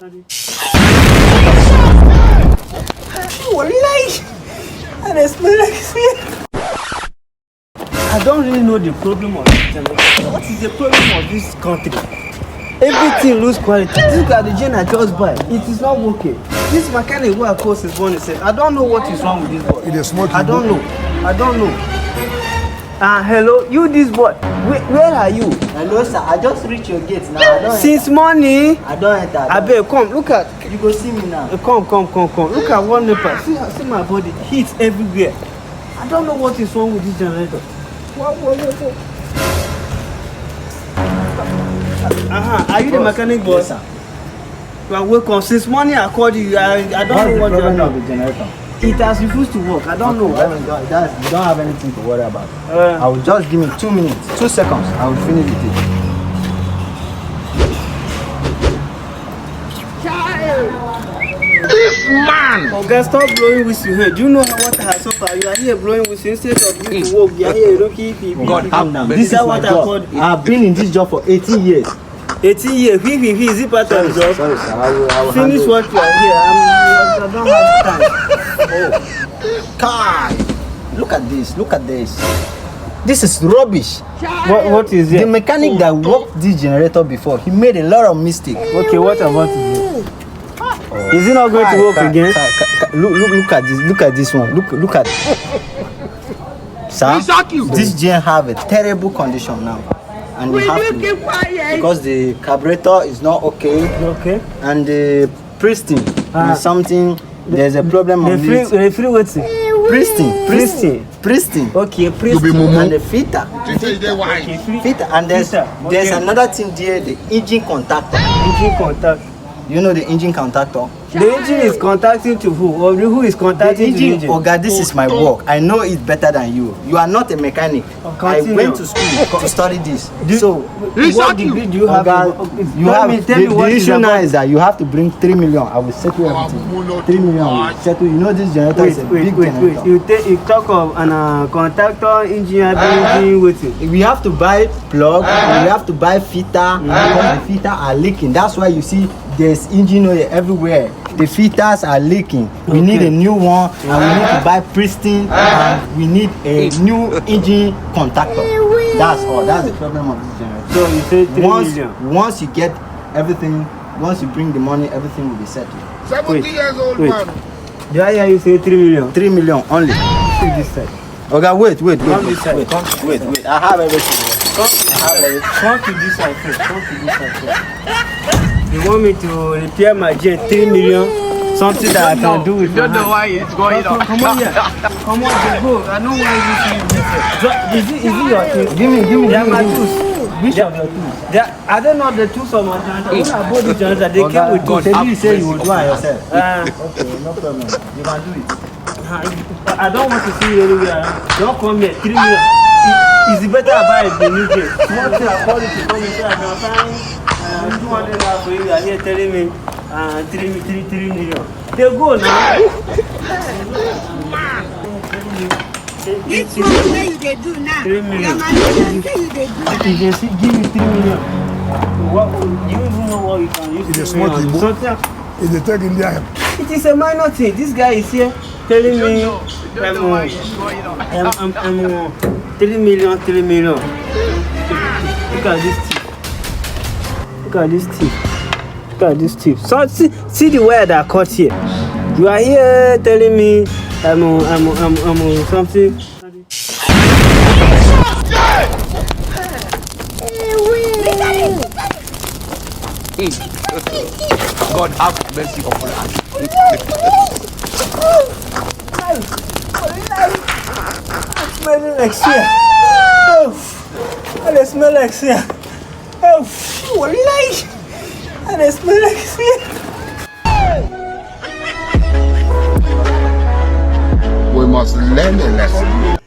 And they smell like sweet. I don't really know the problem of this generation. What is the problem of this country? Everything lose quality. Look at the gen I just buy. It is not working. This mechanic who I cost is one said, I don't know what is wrong with this boy. It is smoking. I don't know. Hello, you this boy. Where are you? Hello, sir. I just reached your gate now. Since morning. I don't enter. I beg, come, look at. You go see me now. Come. Look at one nipple. See my body. Heat everywhere. I don't know what is wrong with this generator. What? Are you the mechanic boy? Yes, sir. You are welcome. Since morning I called you. I don't know what you are doing. The generator? It has refused to work. I don't know. You don't have anything to worry about. I will just give me 2 minutes, 2 seconds. I will finish with it. This man! Okay, stop blowing whistle here. Do you know what I have suffered? You are here blowing whistle instead of you to work. You are here looking people. God, calm down. This is what I called. I have been in this job for 18 years. 18 years. Is it part of the job? Sorry, sir. I will finish what you are here. I don't have time. Kai! Look at this. This is rubbish. What is it? The mechanic that worked this generator before, he made a lot of mistakes. Okay, what about it? Is it not going to work again? Look at this. Look at this one. Look at it. Sir, this gen have a terrible condition now. And we have to, because the carburetor is not okay. Okay. And the pristine is something. There's a problem on it. The free waiting. Pristine. Okay, pristine. And the filter. And there's another thing there, the engine contactor. You know the engine contactor? The engine is contacting to who? Or who is contacting the engine? Oh God, this is my work. I know it better than you. You are not a mechanic. I went to school to study this. So, what degree do you have? The issue now is that you have to bring 3 million. I will settle everything. 3 million will settle. You know this generator is a big generator. You talk of an contactor, engine waiting. We have to buy plug. We have to buy filter because the filter are leaking. That's why you see there's engine oil everywhere. The filters are leaking. We need a new one, and we need to buy pristine, and we need a new engine contactor. That's all. That's the problem of this generator. So you say 3 million. Once you get everything, once you bring the money, everything will be settled. 70 years old man. Do I hear you say 3 million? 3 million only. See this side. Okay, wait. Come this side. Wait. I have everything. Come to this side first. You want me to repair my jet 3 million? Something that I can do with my hand. Don't know why it's going on. Come on here. Come on, just go. I know why you see this. Is it your tools? Give me. They are my tools. Which of your tools? Are they not the tools of my generator? When I bought the generator, they came with tools. You say you will do it yourself. Okay, no problem. You can do it. I don't want to see you anywhere. Don't come here. 3 million. It's better I buy the new jet. Small thing I call it to come and say I can find 200 naira for you. You are here telling me 3 million. They go now. This one where you they do now. 3 million. Your manager say you they do now. You can see, give me 3 million. What, you even know what you can use. It is small thing. It's the tech in there. It is a minor thing. This guy is here telling me Don't know why it's going on. I'm 3 million. Look at this tip. So see the wire that cut here. You are here telling me I'm something. God have mercy upon us. Smelling like shit. I smell like shit. I smell like shit. We must learn a lesson.